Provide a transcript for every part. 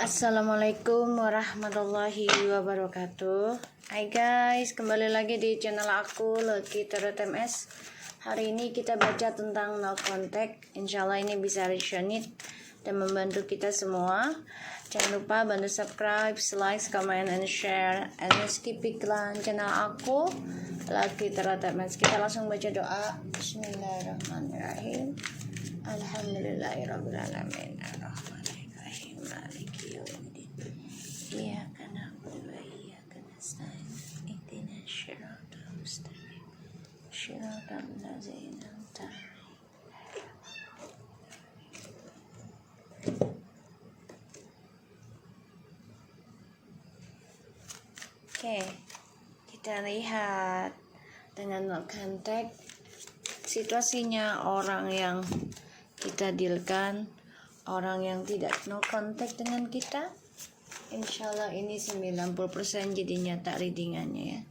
Assalamualaikum warahmatullahi wabarakatuh. Hai guys, kembali lagi di channel aku Lucky Tarot MS. Hari ini kita baca tentang no contact. Insyaallah ini bisa resonate dan membantu kita semua. Jangan lupa bantu subscribe, like, comment, and share. And skip iklan channel aku Lucky Tarot MS. Kita langsung baca doa. Bismillahirrahmanirrahim. Alhamdulillahirrabbilalamin. Ar-Rahmanirrahim. Maliki yaumiddin. Iyyaka na'budu wa iyyaka nasta'in. Ihdinas siratal mustaqim. Siratal ladzina an'amta 'alaihim. Oke, kita lihat dengan no contact situasinya orang yang kita dealkan, orang yang tidak no contact dengan kita. Insyaallah ini 90% jadi nyata readingannya ya.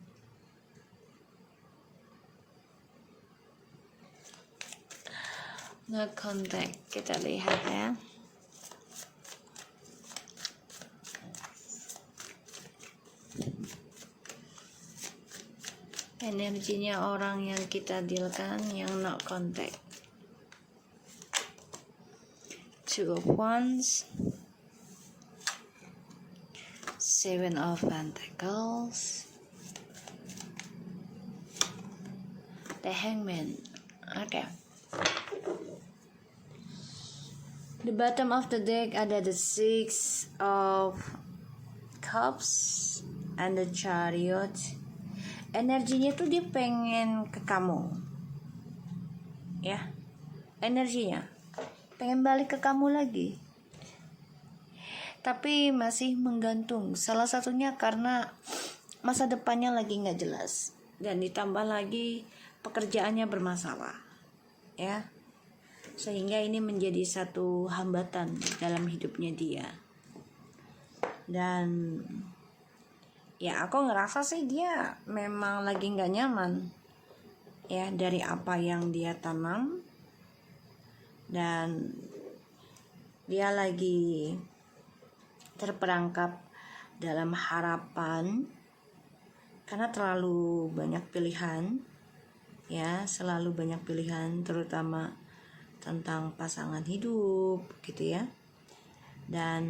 No contact, kita lihat ya. Energinya orang yang kita dealkan yang no contact. Two of Wands, Seven of Pentacles, the Hangman. Okay. The bottom of the deck ada the Six of Cups and the Chariot. Energinya tuh dia pengen ke kamu, ya. Energinya pengen balik ke kamu lagi, tapi masih menggantung. Salah satunya karena masa depannya lagi nggak jelas, dan ditambah lagi pekerjaannya bermasalah, ya. Sehingga ini menjadi satu hambatan dalam hidupnya dia. Dan ya aku ngerasa sih dia memang lagi nggak nyaman ya dari apa yang dia tanam, dan dia lagi terperangkap dalam harapan karena terlalu banyak pilihan ya, selalu banyak pilihan terutama tentang pasangan hidup gitu ya. Dan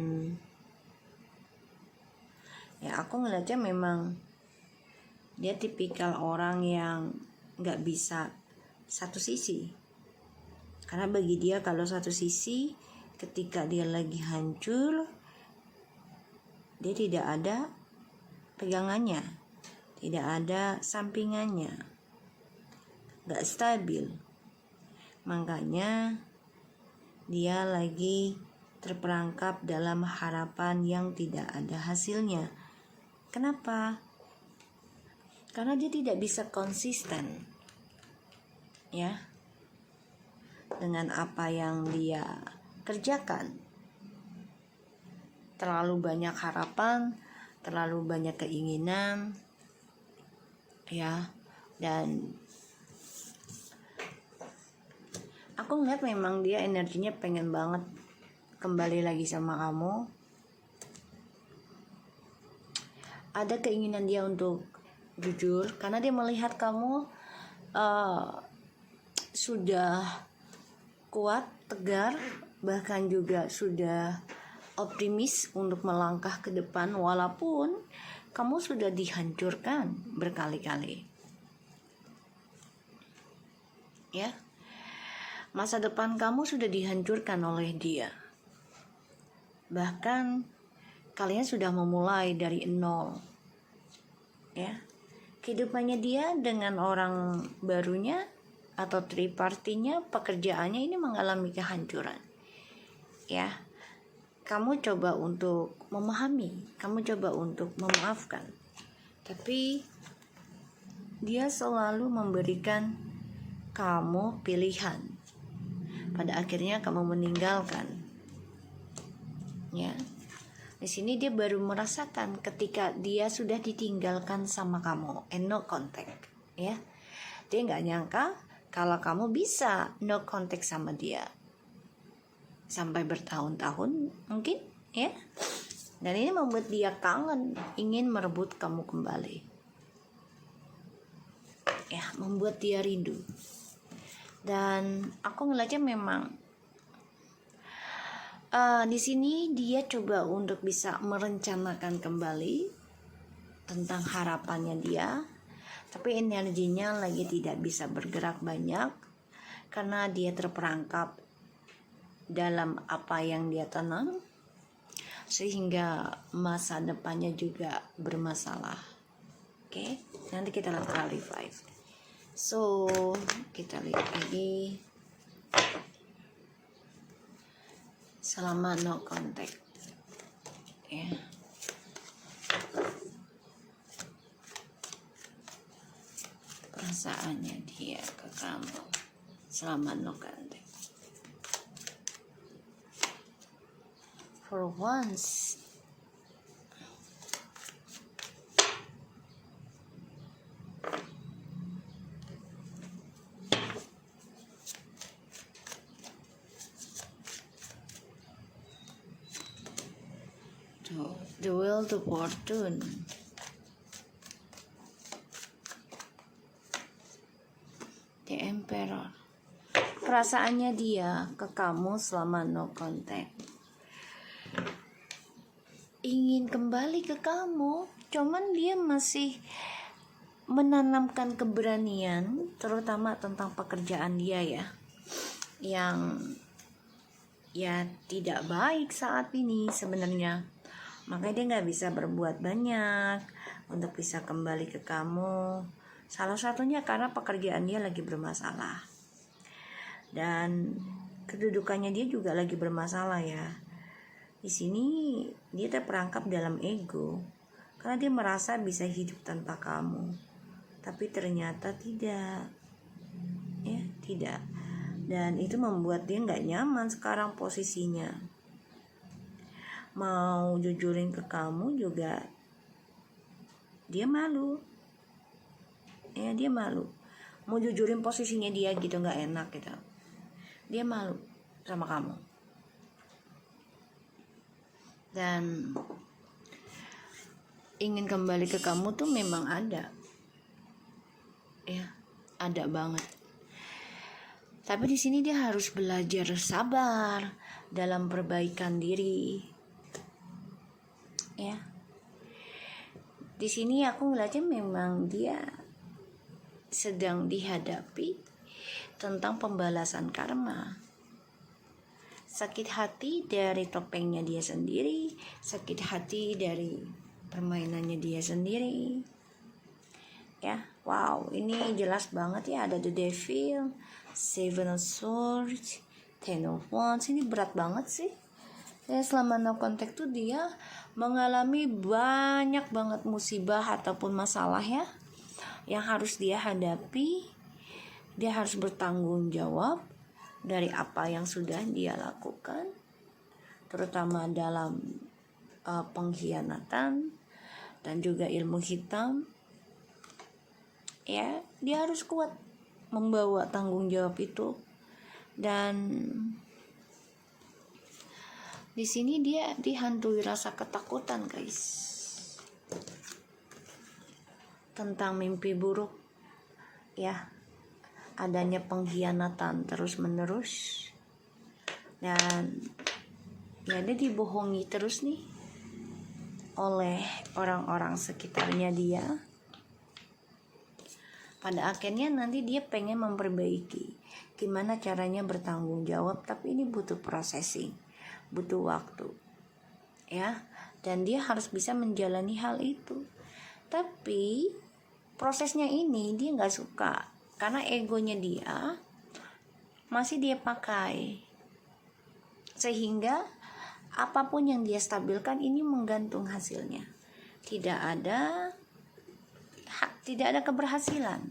ya aku ngeliatnya memang dia tipikal orang yang gak bisa satu sisi, karena bagi dia kalau satu sisi ketika dia lagi hancur dia tidak ada pegangannya, tidak ada sampingannya, gak stabil. Makanya dia lagi terperangkap dalam harapan yang tidak ada hasilnya. Kenapa? Karena dia tidak bisa konsisten ya dengan apa yang dia kerjakan. Terlalu banyak harapan, terlalu banyak keinginan ya. Dan aku ngeliat memang dia energinya pengen banget kembali lagi sama kamu. Ada keinginan dia untuk jujur karena dia melihat kamu sudah kuat, tegar, bahkan juga sudah optimis untuk melangkah ke depan walaupun kamu sudah dihancurkan berkali-kali ya. Masa depan kamu sudah dihancurkan oleh dia. Bahkan kalian sudah memulai dari nol ya. Kehidupannya dia dengan orang barunya atau tripartinya, pekerjaannya ini mengalami kehancuran ya. Kamu coba untuk memahami, kamu coba untuk memaafkan, tapi dia selalu memberikan kamu pilihan. Pada akhirnya kamu meninggalkan ya. Di sini dia baru merasakan ketika dia sudah ditinggalkan sama kamu, and no contact ya. Dia nggak nyangka kalau kamu bisa no contact sama dia. sampai bertahun-tahun mungkin ya. Dan ini membuat dia kangen, ingin merebut kamu kembali. Ya, membuat dia rindu. Dan aku ngeliatnya memang di sini dia coba untuk bisa merencanakan kembali tentang harapannya dia, tapi energinya lagi tidak bisa bergerak banyak karena dia terperangkap dalam apa yang dia tanam, sehingga masa depannya juga bermasalah. Oke, nanti kita lihat clarify. So kita lihat lagi selama no contact, ya. Perasaannya dia ke kamu selama no contact. For once, the will to fortune. The Emperor. Perasaannya dia ke kamu selama no contact. Ingin kembali ke kamu, cuman dia masih menanamkan keberanian, terutama tentang pekerjaan dia ya, yang ya tidak baik saat ini sebenarnya. Makanya dia nggak bisa berbuat banyak untuk bisa kembali ke kamu. Salah satunya karena pekerjaan dia lagi bermasalah. Dan kedudukannya dia juga lagi bermasalah ya. Di sini dia terperangkap dalam ego. Karena dia merasa bisa hidup tanpa kamu. Tapi ternyata tidak. Ya, tidak. Dan itu membuat dia nggak nyaman sekarang posisinya. Mau jujurin ke kamu juga dia malu. Ya, dia malu. Mau jujurin posisinya dia gitu nggak enak gitu. Dia malu sama kamu. Dan ingin kembali ke kamu tuh memang ada. Ya, ada banget. Tapi di sini dia harus belajar sabar dalam perbaikan diri. Ya. Di sini aku ngeliatnya memang dia sedang dihadapi tentang pembalasan karma. Sakit hati dari topengnya dia sendiri, sakit hati dari permainannya dia sendiri. Ya, wow, ini jelas banget ya, ada the devil, seven of swords, ten of wands. Ini berat banget sih. Ya, selama no contact tuh dia mengalami banyak banget musibah ataupun masalah ya, yang harus dia hadapi. Dia harus bertanggung jawab dari apa yang sudah dia lakukan, terutama dalam pengkhianatan dan juga ilmu hitam. Ya, dia harus kuat membawa tanggung jawab itu. Dan di sini dia dihantui rasa ketakutan, guys, tentang mimpi buruk. Ya, adanya pengkhianatan terus-menerus. Dan ya, dia dibohongi terus nih oleh orang-orang sekitarnya dia. Pada akhirnya nanti dia pengen memperbaiki gimana caranya bertanggung jawab, tapi ini butuh processing, butuh waktu ya, dan dia harus bisa menjalani hal itu. Tapi prosesnya ini dia gak suka karena egonya dia masih dia pakai, sehingga apapun yang dia stabilkan ini menggantung hasilnya. Tidak ada keberhasilan.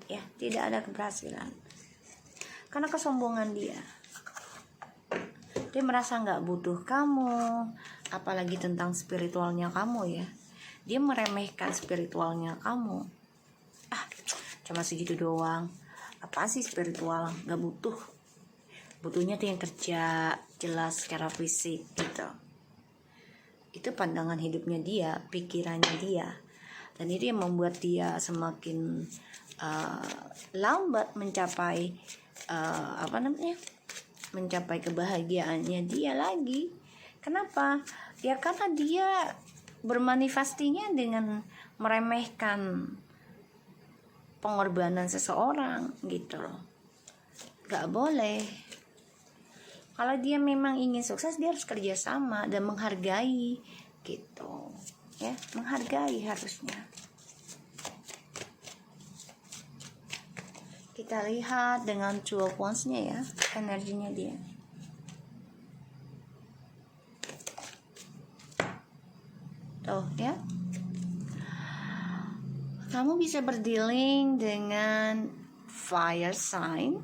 Ya, tidak ada keberhasilan. Karena kesombongan dia. Dia merasa gak butuh kamu, apalagi tentang spiritualnya kamu ya. Dia meremehkan spiritualnya kamu. Cuma segitu doang. Apa sih spiritual? Gak butuh. butuhnya tuh yang kerja jelas secara fisik gitu. Itu pandangan hidupnya dia, pikirannya dia, dan itu yang membuat dia semakin lambat mencapai mencapai kebahagiaannya dia lagi. Kenapa? Ya karena dia bermanifestinya dengan meremehkan pengorbanan seseorang gitu loh. Gak boleh. Kalau dia memang ingin sukses, dia harus kerja sama dan menghargai gitu ya, menghargai harusnya. Kita lihat dengan 12 wands-nya ya, energinya dia. Tuh ya, kamu bisa berdealing dengan fire sign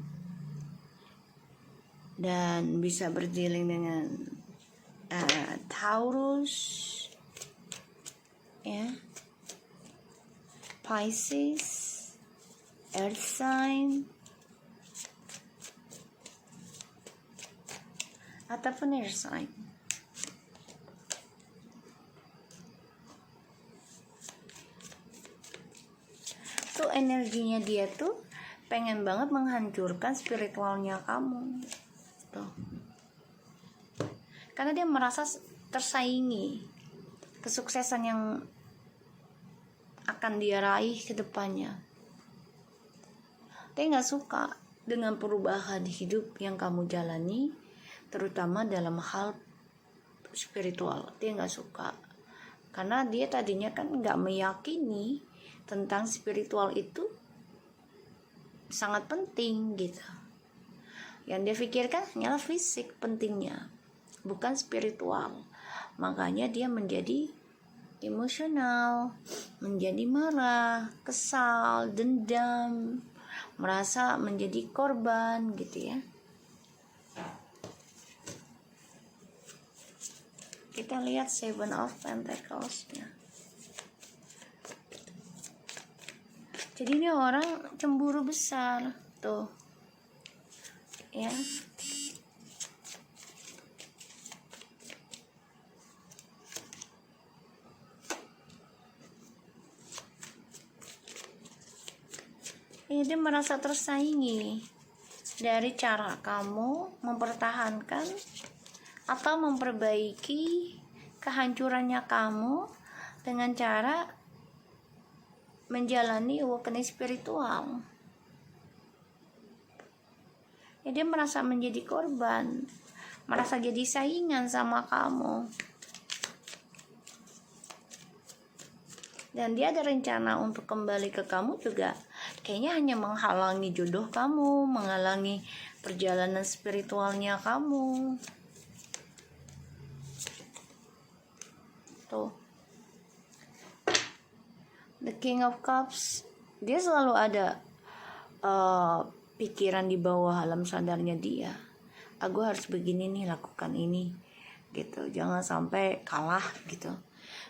dan bisa berdealing dengan Taurus ya, Pisces, Earth sign, ataupun air sign. Tuh energinya dia tuh pengen banget menghancurkan spiritualnya kamu tuh, karena dia merasa tersaingi kesuksesan yang akan dia raih ke depannya. Dia gak suka dengan perubahan hidup yang kamu jalani, terutama dalam hal spiritual. Dia gak suka, karena dia tadinya kan gak meyakini tentang spiritual itu sangat penting gitu. Yang dia pikirkan hanyalah fisik pentingnya, bukan spiritual. Makanya dia menjadi emosional, menjadi marah, kesal, dendam, merasa menjadi korban gitu ya. Kita lihat 7 of Pentacles-nya. Jadi ini orang cemburu besar tuh ya. Ini dia merasa tersaingi dari cara kamu mempertahankan atau memperbaiki kehancurannya kamu dengan cara menjalani awakening spiritual. Ya, dia merasa menjadi korban, merasa jadi saingan sama kamu. Dan dia ada rencana untuk kembali ke kamu juga. Kayaknya hanya menghalangi jodoh kamu, menghalangi perjalanan spiritualnya kamu. Tuh. The King of Cups, dia selalu ada pikiran di bawah alam sadarnya dia. Aku harus begini nih, lakukan ini gitu. Jangan sampai kalah gitu.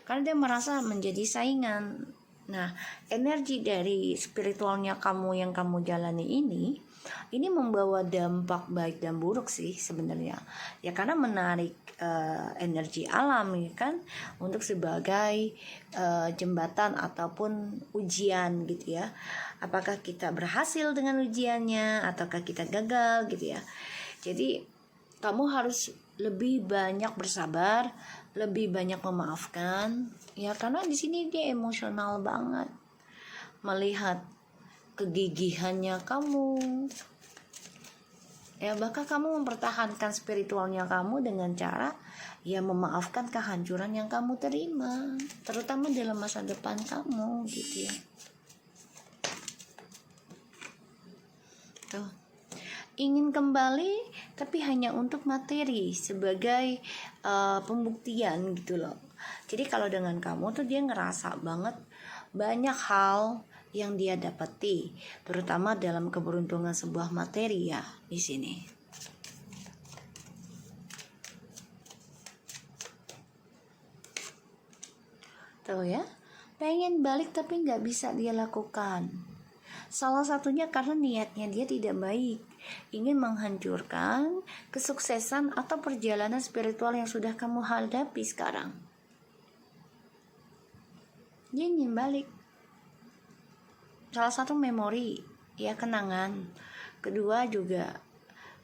Karena dia merasa menjadi saingan. Nah, energi dari spiritualnya kamu yang kamu jalani ini membawa dampak baik dan buruk sih sebenarnya. Ya karena menarik energi alam ya kan, untuk sebagai jembatan ataupun ujian gitu ya. Apakah kita berhasil dengan ujiannya ataukah kita gagal gitu ya. Jadi kamu harus lebih banyak bersabar, lebih banyak memaafkan ya, karena di sini dia emosional banget melihat kegigihannya kamu. Ya, bahkan kamu mempertahankan spiritualnya kamu dengan cara ya memaafkan kehancuran yang kamu terima, terutama dalam masa depan kamu gitu ya. Tuh. Ingin kembali tapi hanya untuk materi sebagai pembuktian gitu loh. Jadi kalau dengan kamu tuh dia ngerasa banget banyak hal yang dia dapati, terutama dalam keberuntungan sebuah materi ya di sini. Tuh ya, pengen balik tapi nggak bisa dia lakukan. Salah satunya karena niatnya dia tidak baik, ingin menghancurkan kesuksesan atau perjalanan spiritual yang sudah kamu hadapi sekarang. Dia ingin balik. Salah satu memori, ya, kenangan. Kedua juga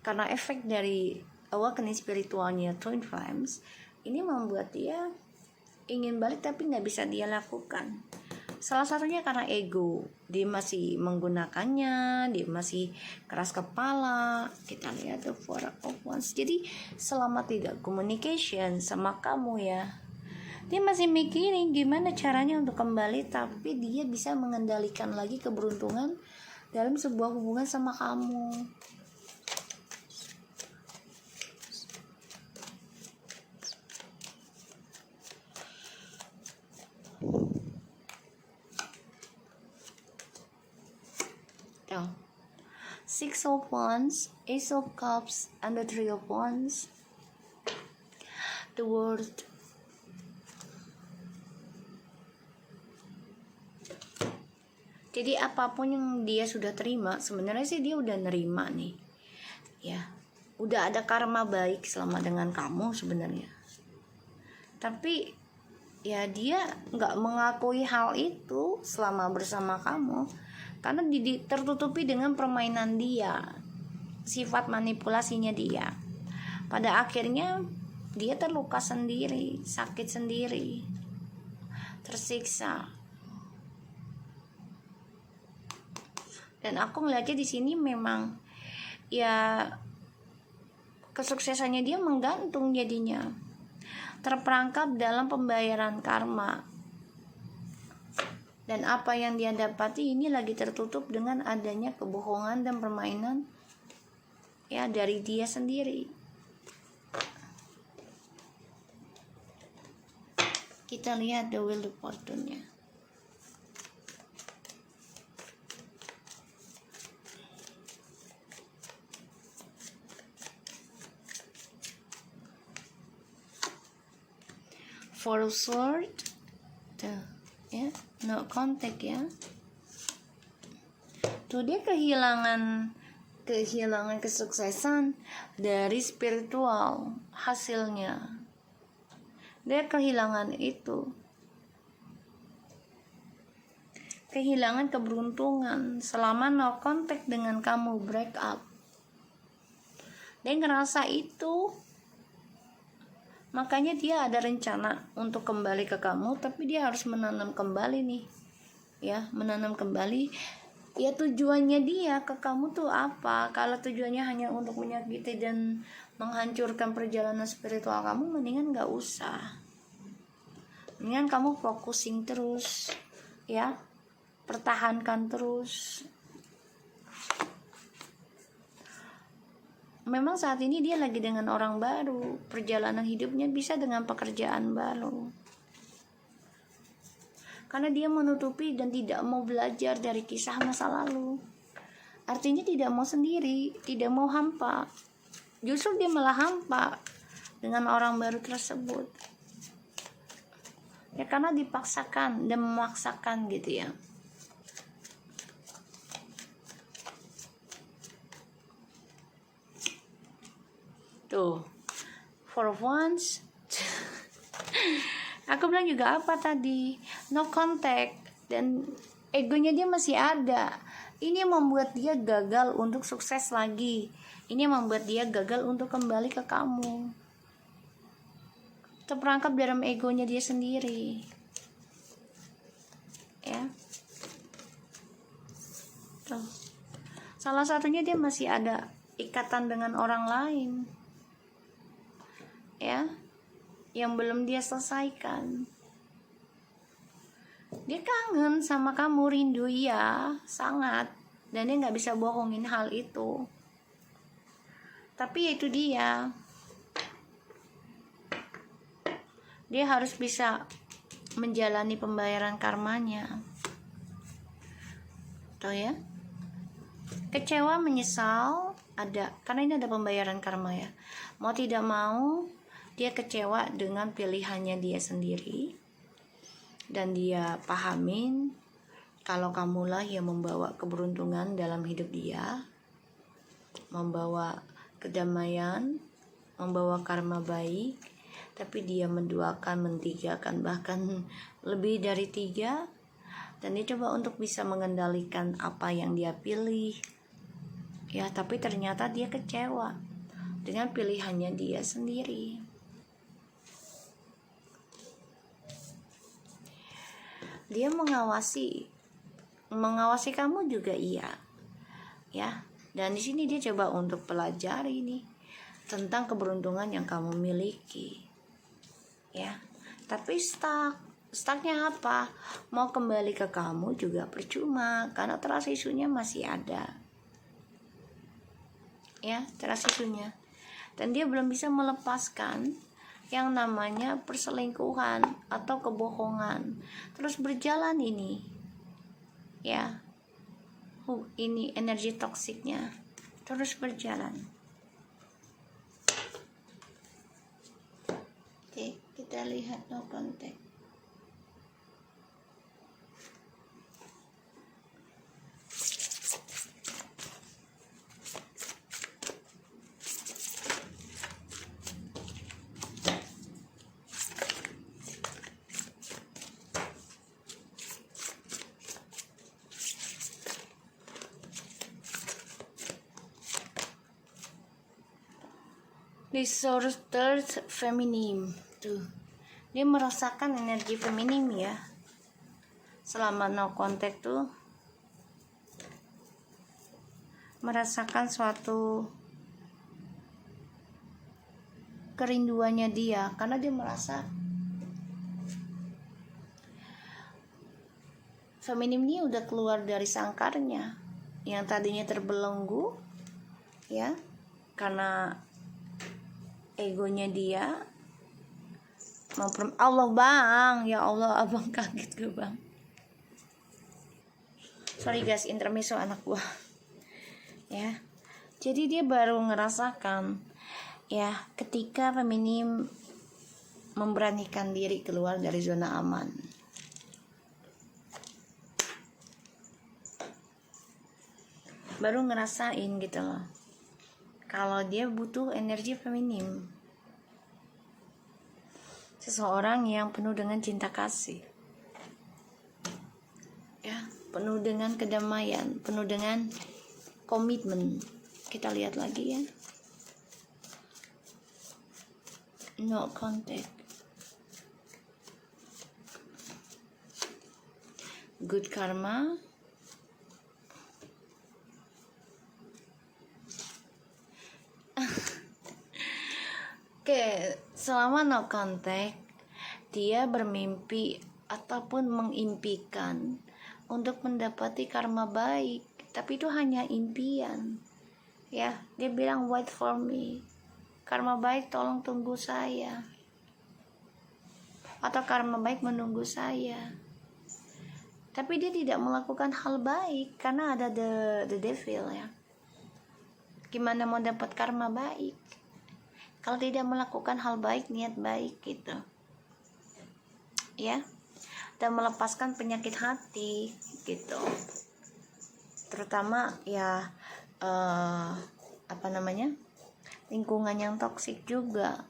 karena efek dari awakening spiritualnya Twin Flames, ini membuat dia ingin balik tapi nggak bisa dia lakukan. Salah satunya karena ego, dia masih menggunakannya, dia masih keras kepala. Kita lihat the Four of Wands. Jadi selama tidak communication sama kamu, ya, dia masih mikirin gimana caranya untuk kembali, tapi dia bisa mengendalikan lagi keberuntungan dalam sebuah hubungan sama kamu. Six of Wands, Ace of Cups, and the Three of Wands. The World. Jadi apapun yang dia sudah terima, sebenarnya sih dia udah nerima nih, ya, udah ada karma baik selama dengan kamu sebenarnya. Tapi ya dia nggak mengakui hal itu selama bersama kamu, karena tertutupi dengan permainan dia, sifat manipulasinya dia. Pada akhirnya dia terluka sendiri, sakit sendiri, tersiksa. Dan aku ngeliatnya di sini memang ya kesuksesannya dia menggantung jadinya, terperangkap dalam pembayaran karma. Dan apa yang dia dapati ini lagi tertutup dengan adanya kebohongan dan permainan, ya, dari dia sendiri. Kita lihat the Wheel of Fortune-nya. Four of Swords, ya, no contact, ya. Tuh dia kehilangan kesuksesan dari spiritual hasilnya. Dia kehilangan itu. Kehilangan keberuntungan selama no contact dengan kamu, break up. Dia ngerasa itu. Makanya dia ada rencana untuk kembali ke kamu, tapi dia harus menanam kembali nih, ya, menanam kembali. Ya, tujuannya dia ke kamu tuh apa? Kalau tujuannya hanya untuk menyakiti dan menghancurkan perjalanan spiritual kamu, mendingan gak usah. Mendingan kamu focusing terus, ya, pertahankan terus. Memang saat ini dia lagi dengan orang baru, perjalanan hidupnya bisa dengan pekerjaan baru. Karena dia menutupi dan tidak mau belajar dari kisah masa lalu. Artinya tidak mau sendiri, tidak mau hampa. Justru dia malah hampa dengan orang baru tersebut. Ya, karena dipaksakan dan memaksakan gitu, ya. Tuh, Four of Wands. Aku bilang juga apa tadi? No contact. Dan egonya dia masih ada. Ini yang membuat dia gagal untuk sukses lagi. Ini yang membuat dia gagal untuk kembali ke kamu. Terperangkap dalam egonya dia sendiri, ya. Tuh. Salah satunya dia masih ada ikatan dengan orang lain, ya, yang belum dia selesaikan. Dia kangen sama kamu, rindu, ya, sangat. Dan dia gak bisa bohongin hal itu. Tapi itu dia harus bisa menjalani pembayaran karmanya. Tuh, ya. Kecewa, menyesal, ada. Karena ini ada pembayaran karma, ya. Mau tidak mau dia kecewa dengan pilihannya dia sendiri, dan dia pahamin kalau kamulah yang membawa keberuntungan dalam hidup dia, membawa kedamaian, membawa karma baik, tapi dia menduakan, mentigakan, bahkan lebih dari 3, dan dia coba untuk bisa mengendalikan apa yang dia pilih. Ya, tapi ternyata dia kecewa dengan pilihannya dia sendiri. Dia mengawasi kamu juga iya. Ya, dan di sini dia coba untuk pelajari nih tentang keberuntungan yang kamu miliki. Ya, tapi stucknya apa? Mau kembali ke kamu juga percuma karena trust isunya masih ada. Ya, trust isunya. Dan dia belum bisa melepaskan yang namanya perselingkuhan atau kebohongan. Terus berjalan ini. Ya. Ini energi toksiknya terus berjalan. Oke, kita lihat no contact. Disordered feminim tuh, dia merasakan energi feminim ya selama no contact tuh, merasakan suatu kerinduannya dia karena dia merasa feminim ini udah keluar dari sangkarnya yang tadinya terbelenggu ya karena egonya dia. Allah bang, ya Allah abang kaget gue bang. Sorry guys, intermezzo anak gua. Ya, jadi dia baru ngerasakan ya ketika feminim memberanikan diri keluar dari zona aman. Baru ngerasain gitu loh. Kalau dia butuh energi feminim, seseorang yang penuh dengan cinta kasih, ya, penuh dengan kedamaian, penuh dengan komitmen. Kita lihat lagi ya, no contact, good karma. Oke, selama no contact, dia bermimpi ataupun mengimpikan untuk mendapati karma baik, tapi itu hanya impian. Ya, dia bilang wait for me. Karma baik tolong tunggu saya. Atau karma baik menunggu saya. Tapi dia tidak melakukan hal baik karena ada the devil ya. Gimana mau dapat karma baik kalau tidak melakukan hal baik, niat baik gitu ya, dan melepaskan penyakit hati gitu, terutama ya lingkungan yang toksik juga.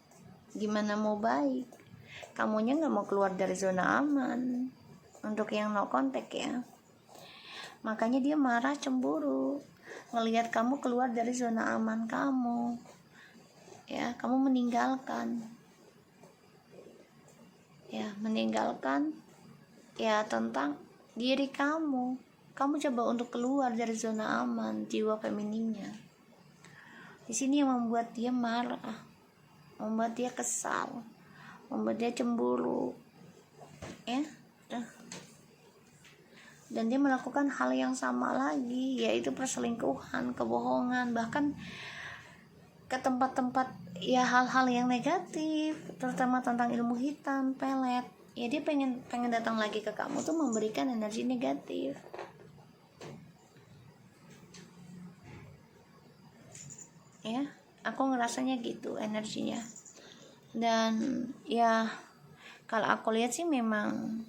Gimana mau baik, kamunya nggak mau keluar dari zona aman untuk yang no contact ya, makanya dia marah, cemburu ngelihat kamu keluar dari zona aman kamu ya, kamu meninggalkan ya tentang diri kamu coba untuk keluar dari zona aman jiwa feminimnya. Di sini yang membuat dia marah, membuat dia kesal, membuat dia cemburu ya, dan dia melakukan hal yang sama lagi, yaitu perselingkuhan, kebohongan, bahkan ke tempat-tempat ya hal-hal yang negatif, terutama tentang ilmu hitam, pelet. Ya dia pengen datang lagi ke kamu tuh memberikan energi negatif. Ya, aku ngerasanya gitu energinya. Dan ya kalau aku lihat sih memang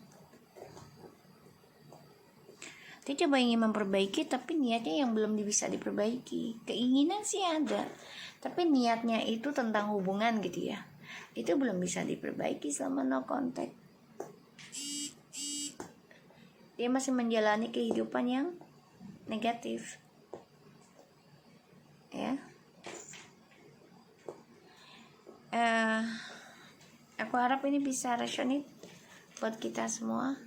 Dia coba ingin memperbaiki, tapi niatnya yang belum bisa diperbaiki. Keinginan sih ada, tapi niatnya itu tentang hubungan gitu ya, itu belum bisa diperbaiki selama no contact. Dia masih menjalani kehidupan yang negatif, ya. Aku harap ini bisa resonate buat kita semua.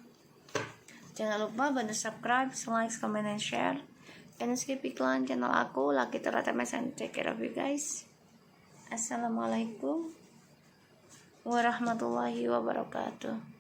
Jangan lupa bantu subscribe, like, comment, and share. And skip iklan channel aku, Lucky TMS, and take care of you guys. Assalamualaikum warahmatullahi wabarakatuh.